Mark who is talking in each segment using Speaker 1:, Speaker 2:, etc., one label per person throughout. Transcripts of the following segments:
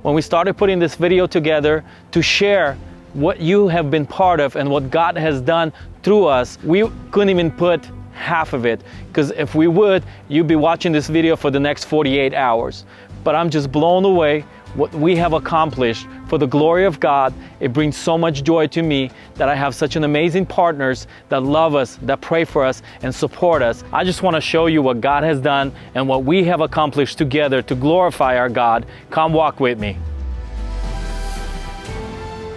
Speaker 1: when we started putting this video together to share what you have been part of and what God has done through us, we couldn't even put half of it, because if we would, you'd be watching this video for the next 48 hours. But I'm just blown away what we have accomplished for the glory of God. It brings so much joy to me that I have such an amazing partners that love us, that pray for us and support us. I just want to show you what God has done and what we have accomplished together to glorify our God. Come walk with me.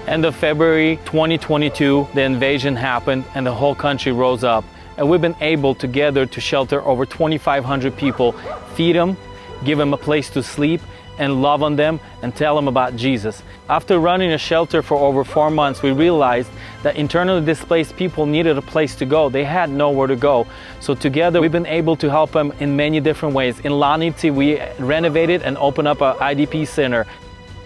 Speaker 1: End of February 2022, the invasion happened and the whole country rose up. And we've been able together to shelter over 2,500 people, feed them, give them a place to sleep, and love on them and tell them about Jesus. After running a shelter for over 4 months, we realized that internally displaced people needed a place to go. They had nowhere to go. So together we've been able to help them in many different ways. In Lanici, we renovated and opened up an IDP center.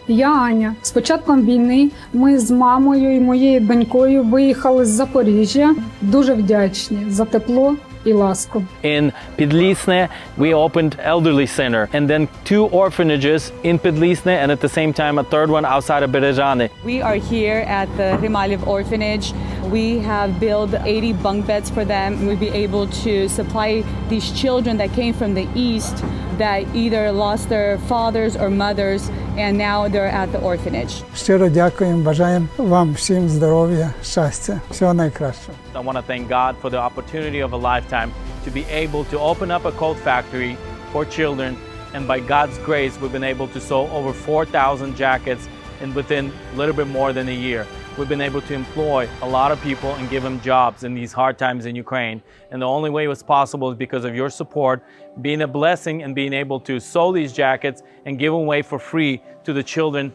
Speaker 2: Я Аня. З початком війни ми з мамою і моєю донькою виїхали з Запоріжжя. Дуже вдячні за тепло і ласку.
Speaker 1: In Підлісне, we opened elderly center, and then 2 orphanages in Підлісне, and at the same time a third one outside of Berezhany.
Speaker 3: We are here at the Rimaliv orphanage. We have built 80 bunk beds for them. We'll be able to supply these children that came from the east that either lost their fathers or mothers, and now they're at the orphanage.
Speaker 4: Щиро дякуємо, бажаємо вам всім здоров'я, щастя, всього найкращого.
Speaker 1: I want to thank God for the opportunity of a lifetime to be able to open up a coat factory for children, and by God's grace we've been able to sew over 4,000 jackets within a little bit more than a year. We've been able to employ a lot of people and give them jobs in these hard times in Ukraine. And the only way it was possible is because of your support, being a blessing and being able to sew these jackets and give them away for free to the children,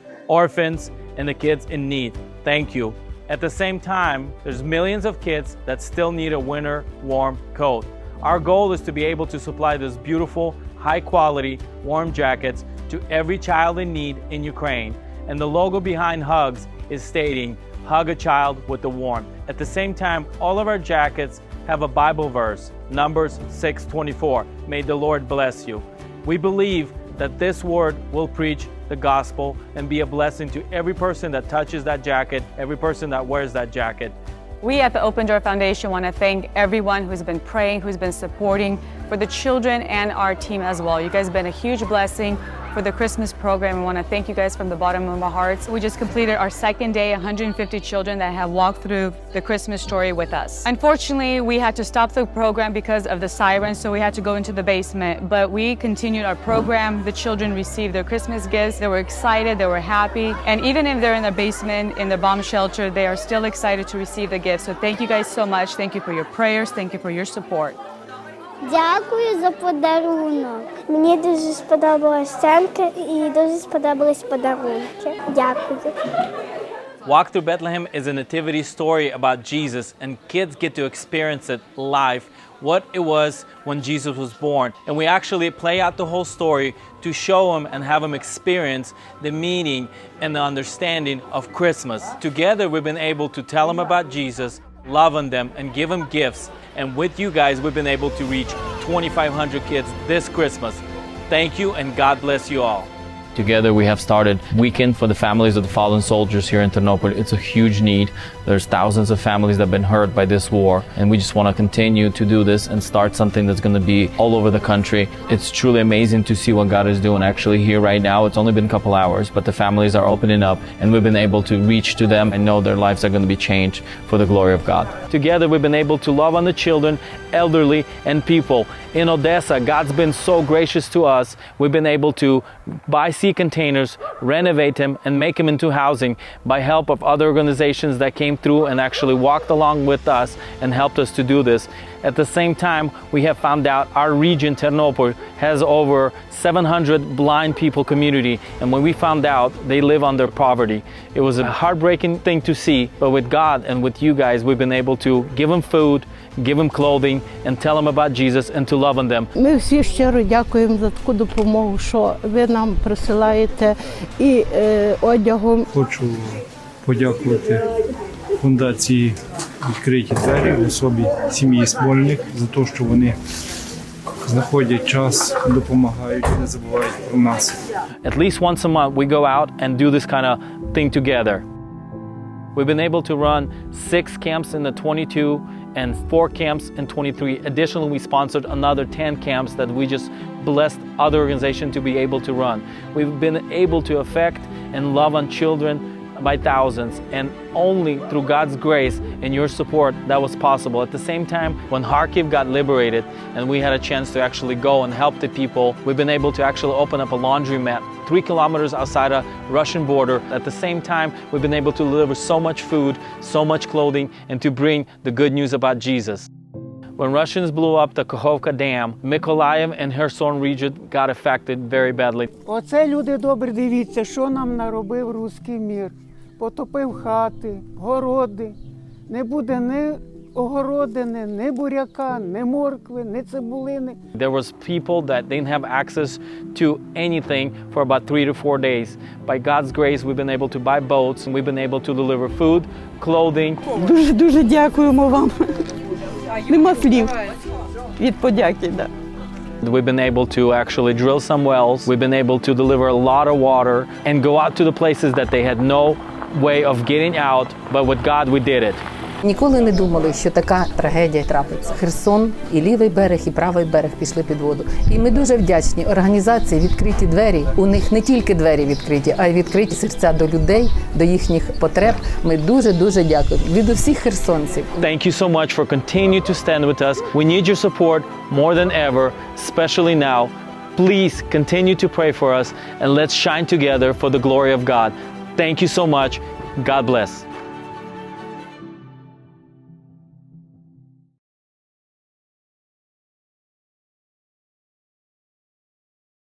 Speaker 1: orphans, and the kids in need. Thank you. At the same time, there's millions of kids that still need a winter warm coat. Our goal is to be able to supply those beautiful, high quality, warm jackets to every child in need in Ukraine. And the logo behind Hugs is stating, hug a child with the warmth. At the same time, all of our jackets have a Bible verse, Numbers 6:24. May the Lord bless you. We believe that this word will preach the gospel and be a blessing to every person that touches that jacket, every person that wears that jacket.
Speaker 3: We at the Open Door Foundation want to thank everyone who's been praying, who's been supporting for the children and our team as well. You guys have been a huge blessing for the Christmas program. We want to thank you guys from the bottom of our hearts. We just completed our second day, 150 children that have walked through the Christmas story with us. Unfortunately, we had to stop the program because of the sirens, so we had to go into the basement. But we continued our program. The children received their Christmas gifts. They were excited, they were happy. And even if they're in the basement, in the bomb shelter, they are still excited to receive the gifts. So thank you guys so much. Thank you for your prayers. Thank you for your support.
Speaker 5: Дякую за подарунок. Мені дуже сподобалась сценка і дуже сподобались подарунки. Дякую.
Speaker 1: Walk Through Bethlehem is a nativity story about Jesus, and kids get to experience it live, what it was when Jesus was born. And we actually play out the whole story to show them and have them experience the meaning and the understanding of Christmas. Together we've been able to tell them about Jesus, love on them, and give them gifts. And with you guys, we've been able to reach 2,500 kids this Christmas. Thank you, and God bless you all. Together we have started Weekend for the Families of the Fallen Soldiers here in Ternopil. It's a huge need. There's thousands of families that have been hurt by this war, and we just want to continue to do this and start something that's going to be all over the country. It's truly amazing to see what God is doing actually here right now. It's only been a couple hours, but the families are opening up, and we've been able to reach to them and know their lives are going to be changed for the glory of God. Together we've been able to love on the children, elderly, and people. In Odessa, God's been so gracious to us. We've been able to buy sea containers, renovate them, and make them into housing by help of other organizations that came through and actually walked along with us and helped us to do this. At the same time, we have found out our region, Ternopil, has over 700 blind people community, and when we found out, they live under poverty. It was a heartbreaking thing to see, but with God and with you guys, we've been able to give them food, give them clothing, and tell them about Jesus and to love on them.
Speaker 6: Ми всі щиро дякуємо за таку допомогу, що ви нам присилаєте і одягом.
Speaker 7: Хочу подякувати фундації «Відкриті двері» в особі сім'ї Смольник за те, що вони знаходять час, допомагають, не забувають про нас.
Speaker 1: At least once a month, we go out and do this kind of thing together. We've been able to run 6 camps in the 22 and 4 camps in 23. Additionally, we sponsored another 10 camps that we just blessed other organizations to be able to run. We've been able to affect and love on children by thousands, and only through God's grace and your support that was possible. At the same time, when Kharkiv got liberated and we had a chance to actually go and help the people, we've been able to actually open up a laundromat 3 kilometers outside a Russian border. At the same time, we've been able to deliver so much food, so much clothing, and to bring the good news about Jesus. When Russians blew up the Kakhovka Dam, Mykolaiv and Kherson region got affected very badly.
Speaker 8: Оце, люди добрі, дивіться, що нам наробив руський мір. Потопив хати, городи. Не буде ні огородини, ні буряка, ні моркви, ні цибулини.
Speaker 1: There was people that didn't have access to anything for about 3 to 4 days. By God's grace, we've been able to buy boats and we've been able to deliver food, clothing.
Speaker 6: Дуже дякуємо вам. Нема слів від подяки. Да.
Speaker 1: We've been able to actually drill some wells. We've been able to deliver a lot of water and go out to the places that they had no way of getting out, but with God we did it.
Speaker 9: Ніколи не думали, що така трагедія трапиться. Херсон, і лівий берег, і правий берег пішли під воду. І ми дуже вдячні організації «Відкриті двері». У них не тільки двері відкриті, а й відкриті серця до людей, до їхніх потреб. Ми дуже дякуємо від усіх херсонців.
Speaker 1: Thank you so much for continuing to stand with us. We need your support more than ever, especially now. Please continue to pray for us and let's shine together for the glory of God. Thank you so much. God bless.